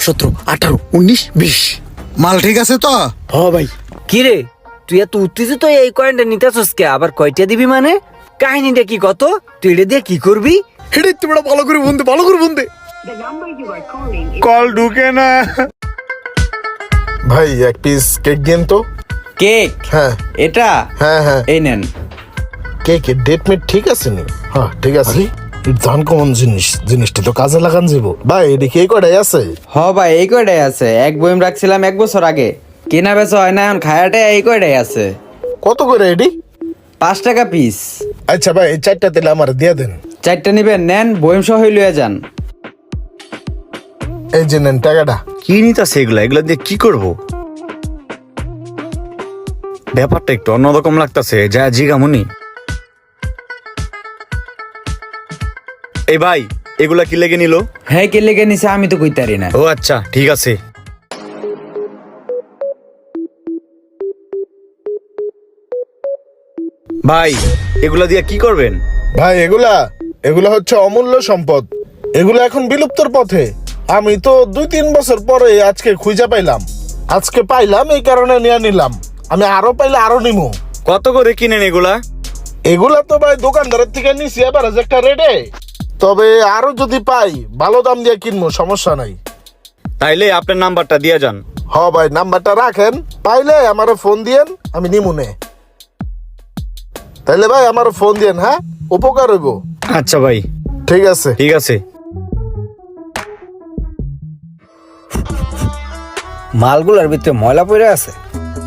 17, 18, 19, 20। মাল ঠিক আছে তো? হ ভাই। কি রে তুই এত উত্তেজিত এই কয়েনটা নিতেছস কে? আবার কয়টা দিবি মানে? কাহিনীটা কি কত? তুই এটা দিয়ে কি করবি? হেডে তোমরা ভালো করে বন্ধে। কল ঢুকে না। ভাই এক পিস কেক দিন তো। কেক? হ্যাঁ এটা? হ্যাঁ হ্যাঁ। এই নেন। কেকের ডেট মেট ঠিক আছে নি? হ্যাঁ ঠিক আছে। ধান কমন জিনিসটা তো কাজে লাগান যাব ভাই। এটি কে কয়টাই আছে? হ ভাই এই কয়টাই আছে। এক বইম রাখছিলাম 1 বছর আগে, কেনা বেচা হয় না, এখন খায়াটে এই কয়টাই আছে। কত করে এটি? 5 টাকা পিস। আচ্ছা ভাই এই 4টা তেলে আমার দিয়ে দেন। 4টা নিবেন? নেন, বইম সহ লইয়া যান। এই যে নেন টাকাটা। কি নিতাছে এগুলা দিয়ে কি করব? ব্যাপারটা একটু অন্যরকম লাগতাছে, যা জিগামুনি। এই ভাই এগুলা কি লেগে নিল? হ্যাঁ, কে লেগে নিছে আমি তো কইতারি না। ও আচ্ছা ঠিক আছে। ভাই এগুলা দিয়ে কি করবেন? ভাই এগুলা হচ্ছে অমূল্য সম্পদ। এগুলা এখন বিলুপ্তর পথে। আমি তো 2-3 বছর পরে আজকে খুঁজে পাইলাম। এই কারণে নিয়ে নিলাম। আমি আরো পাইলে আরো নিমু। কত করে কিনেন এগুলা? এগুলা তো ভাই দোকানদারের থেকে নিছি এবার একটা রেটে। তবে আরো যদি পাই ভালো দাম দিয়ে কিনবো, সমস্যা নাই। তাইলে আপনার নাম্বারটা দিয়ে যান। হ ভাই নাম্বারটা রাখেন, পাইলে আমার ফোন দিয়েন, আমি নিমুনে। তাইলে ভাই আমার ফোন দিয়েন। হ্যাঁ, উপকার হইব। আচ্ছা ভাই ঠিক আছে। ঠিক আছে। মালগুলোর ভিতরে ময়লা পড়ে আছে,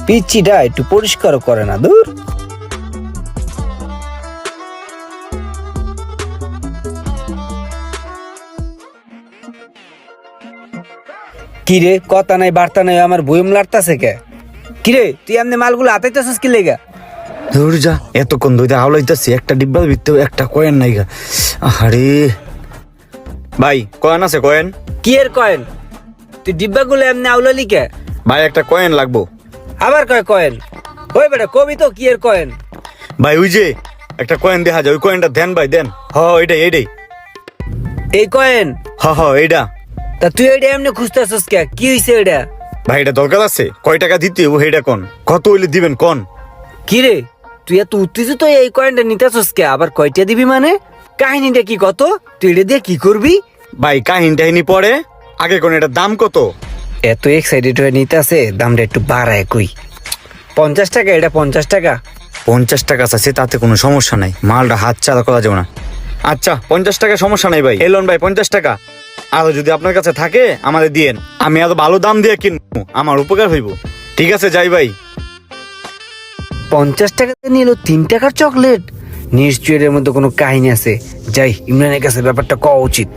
পিচ্চিটা একটু পরিষ্কার করে না। দূর কিরে কথা নাই বার্তা নাই, আমার বইম লাড়তাছে কে? কিরে তুই এমনি মালগুলো হাতাইতেছিস কি লেগা? ধর যা, এতক্ষণ ধরে আওলাইতাছি, একটা ডিব্বার ভিতরে একটা কয়েন নাই গা। আরে ভাই কয়েন আছে? কয়েন কি এর কয়েন? তুই ডিব্বাগুলো এমনি আউলালি কে? ভাই একটা কয়েন লাগবো। আবার কয়েন? ওই বেটা কবি তো কি এর কয়েন? ভাই ওই যে একটা কয়েন দেখা যায়, ওই কয়েনটা দেন ভাই, দেন। হ এইটাই। এই কয়েন? হ এইটা। তা তুই এটা এমনি খুঁজতেছিস কে? কি হইছে এটা? ভাই এটা দরকার আছে, কয় টাকা দিতে হইব সেইটা কোন, কত হইলে দিবেন কোন? কি রে তুই এত উত্তেজিত এই কয়েনটা নিতেছিস কে? আবার কয়টা দিবি মানে? কাহিনীটা কি কত? তুই এটা দিয়ে কি করবি? ভাই কাহিনী পরে, আগে কোন এটার দাম কত? এত এক্সাইটেড হয়ে নিতেছে, দামটা একটু বাড়ায় কই। 50 টাকা এটা, 50 টাকা। 50 টাকা আছে, তাতে কোনো সমস্যা নাই, মালটা হাত চালা করা যাবে না। আচ্ছা 50 টাকা সমস্যা নাই ভাই, এলন ভাই 50 টাকা। আর যদি আপনার কাছে থাকে আমাদের দিয়েন, আমি এত ভালো দাম দিয়ে কিনবো, আমার উপকার হইব। ঠিক আছে যাই ভাই। 50 টাকাতে নিল 3 টাকার চকলেট। নিশ্চয়ই এর মধ্যে কোনো কাহিনী আছে। যাই ইমরানের কাছে ব্যাপারটা কওয়া উচিত।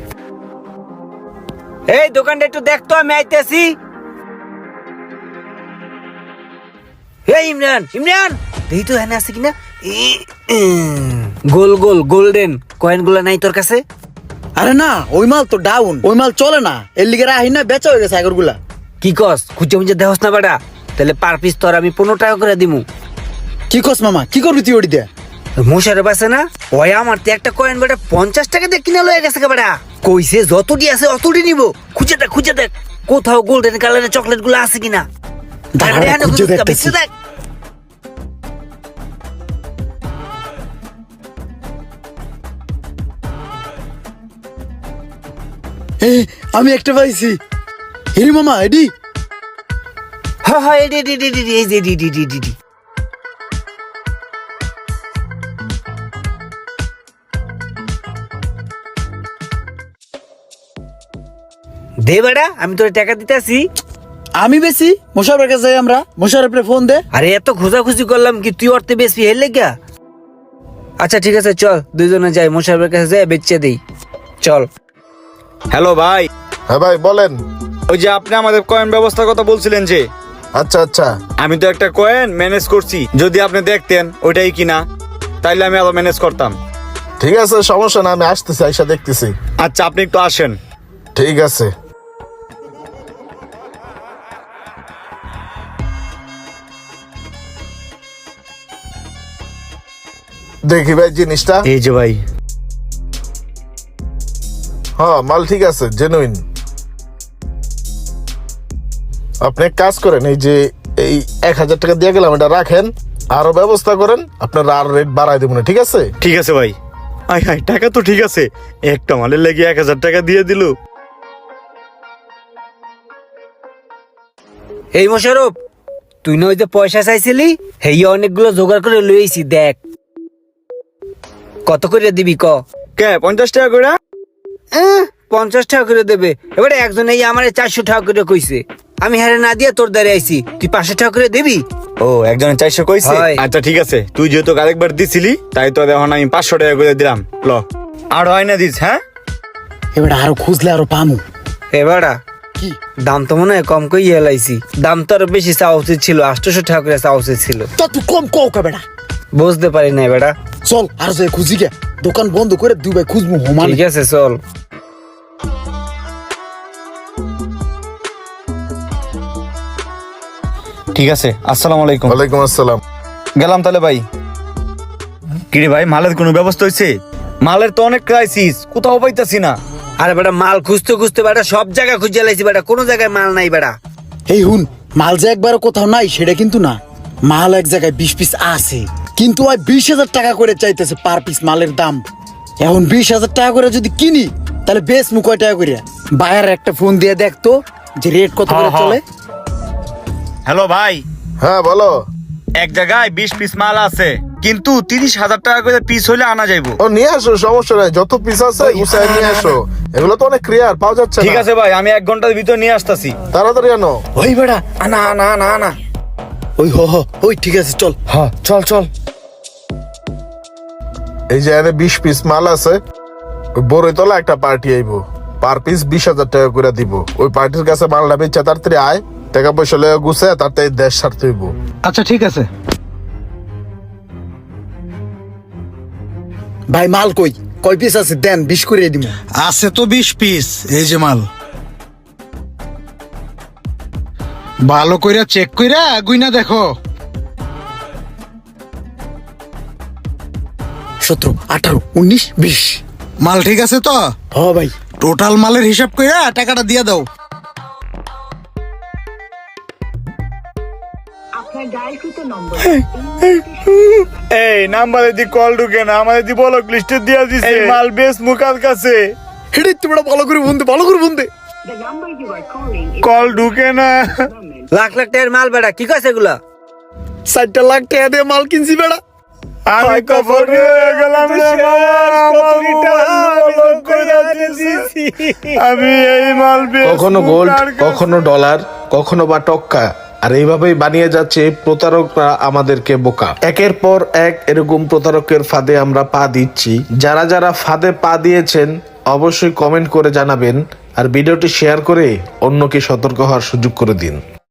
এই দোকানটা একটু দেখতো, আমি আইতেছি। এই ইমরান দেখি তো এখানে আছে কিনা। গোল্ডেন কয়েন গুলা নাই তোর কাছে? আরে না, ওই মাল তো ডাউন, ওই মাল চলে না, এর লিগে রাহি না, বেচা হয়ে গেছে আগরগুলা। কি কস? খুঁজে দেহস না বেটা? তাহলে পার পিস তোর আমি 15 টাকা করে দিমু। কি কস মামা, কি করবি তুই ওটি দিয়ে? মশারে বাসে না ওই আমার তো একটা কয়েন বেটা 50 টাকা দিয়ে কিনে লয়ে গেছে বেটা। কইছে যতটি আছে অতটি নিব। খুঁজে দেখ কোথাও গোল্ডেন কালারের চকলেট গুলো আছে কিনা। দাঁড়া, খুঁজে দেখতেছি। দেখ আমি একটা পাইছি। হিরি মামা এডি। হ্যাঁ এডি। দে বেটা, আমি তোর টাকা দিতেছি। আমি বেশি মোশারফের কাছে যাই, আমরা মোশারফের ফোন দে। আরে এত খোঁজাখুঁজি করলাম কি তুই অর্থে বেশি হেলে গা? আচ্ছা ঠিক আছে চল দুইজনে যাই, মোশারফের কাছে যাই বেচে দেই। চল। হ্যালো ভাই। হ্যাঁ ভাই বলেন। ওই যে আপনি আমাদের কয়েন ব্যবস্থার কথা বলছিলেন যে, আচ্ছা আমি তো একটা কয়েন ম্যানেজ করছি, যদি আপনি দেখতেন ওইটাই কিনা, তাইলে আমি আরো ম্যানেজ করতাম। ঠিক আছে, সমস্যা না, আমি আসতেছি, আইসা দেখতেছি। আচ্ছা আপনি একটু আসেন। ঠিক আছে। দেখি ভাই জিনিসটা। এই যে ভাই। হ্যাঁ মাল ঠিক আছে, জেনুইন। আপনি এক কাজ করেন, এই যে এই 1,000 টাকা দিয়ে গেলাম, এটা রাখেন, আরো ব্যবস্থা করেন, আপনার আর রেট বাড়াই দেবো না, ঠিক আছে? ঠিক আছে ভাই। আয় হায়, টাকা তো ঠিক আছে, একটা মালের লেগে 1,000 টাকা দিয়ে দিল। এই মোশারফ, তুই না ওই যে পয়সা চাইছিলি, হেই অনেকগুলো জোগাড় করে লইছি, দেখ কত করে দিবি ক? কে 50 টাকা করে? 50 টাকা করে দেবে। এবারে একজন এই আমার 400 টাকা করে কইছে, আমি হারে না দিয়ে তোর দ্বারে আইছি, তুই 500 টাকা করে দিবি? ও, একজনের 400 কইছে? হয়। আচ্ছা ঠিক আছে, তুই যেহেতু আরেকবার দিছিলি, তাই তো এখন আমি 500 টাকা করে দিলাম। ল, আর হয় না দিস? হ্যাঁ, এবার আরো খুঁজলে আরো পামু। এবারা কি দাম তো মনে হয় কম কই এলাইছি, দাম তো আরো বেশি চাওয়া উচিত ছিল, 800 টাকা করে চাওয়া উচিত ছিল। তা তুই কম কও কা বেটা। বুঝতে পারি না বেটা। চল আর যাই খুঁজি গে, দোকান বন্ধ করে দুই ভাই খুঁজবো হোমান। ঠিক আছে চল। ঠিক আছে, আসসালামু আলাইকুম। ওয়ালাইকুম আসসালাম। গেলাম তাহলে ভাই। কিরে ভাই, মালের কোনো ব্যবস্থা হয়েছে? মালের তো অনেক ক্রাইসিস, কোথাও পাইতাছি না। আরে বেটা, মাল খুঁজতে খুঁজতে বেটা সব জায়গায় খুঁজে লাইছি বেটা, কোনো জায়গায় মাল নাই বেটা। এই হুন, মাল যে একবারও কোথাও নাই সেটা কিন্তু না, মাল এক জায়গায় 20 পিস আছে, কিন্তু ওই 20,000 টাকা করে চাইতেছে পার পিস মালের দাম। এখন 20,000 টাকা করে যদি কিনি, তাহলে বেশ মু কয় টাকা করে? বায়ার একটা ফোন দিয়ে দেখতো যে রেট কত করে চলে। হ্যালো ভাই, হ্যাঁ বলো। এক জায়গায় 20 পিস মাল আছে, কিন্তু 30,000 টাকা করে পিস হইলে আনা যাইবো। ও নিয়ে আসো, সমস্যা নাই, যত পিস আছে গুছাই নিয়ে আসো। এগুলো তো অনেক ক্লিয়ার পাওয়া যাচ্ছে না। ঠিক আছে ভাই, আমি 1 ঘন্টার ভিতর নিয়ে আসতাছি। তাড়াতাড়ি আনো। ওই বেড়া, না না না না, ওই ওই ঠিক আছে চল। হ্যাঁ চল চল। এই যে এনে 20 পিস মাল আছে, ওই বড়ইতলা একটা পার্টি আইবো, পার পিস 20,000 টাকা করে দিব। ওই পার্টির কাছে মালটা বেচা তাড়াতাড়ি আয়, টাকা পয়সা লয়ে গুছে তাড়াতাড়ি দেশ ছাড়তে হইব। আচ্ছা ঠিক আছে। ভাই মাল কই, কয় পিস আছে দেন, 20 করে দিব। আছে তো 20 পিস, এই যে মাল। ভালো কইরা চেক কইরা গুইনা দেখো। 17, 18, 19, 20। মাল ঠিক আছে তো? হ ভাই। টোটাল মালের হিসাব কইরা টাকাটা দিয়ে দাও। আপনার ডায়ালকৃত নম্বর এই নাম্বারে দি কল ঢুকে না, আমাদের দি ব্লক লিস্টে দিয়া দিছে। এই মাল বেশ মুকার কাছে, হেডে তোমরা ভালো করে বন্ধে, ভালো করে বন্ধে। the number you are calling is call ঢুকে না। লাখ লাখ টাকার মাল বেটা, কি কইছে এগুলা? 60 লাখ টাকা দিয়ে মাল কিনছি বেড়া। আমি কবর হয়ে গেলাম রে মামা, আমি এই মাল বেশ কখনো গোল্ড, মুকার কাছে। কখনো ডলার, কখনো বা টক্কা, আর এইভাবেই বানিয়ে যাচ্ছে প্রতারকরা আমাদেরকে বোকা। একের পর এক এরকম প্রতারকের ফাঁদে আমরা পা দিচ্ছি। যারা যারা ফাঁদে পা দিয়েছেন অবশ্যই কমেন্ট করে জানাবেন, আর ভিডিওটি শেয়ার করে অন্যকে সতর্ক হওয়ার সুযোগ করে দিন।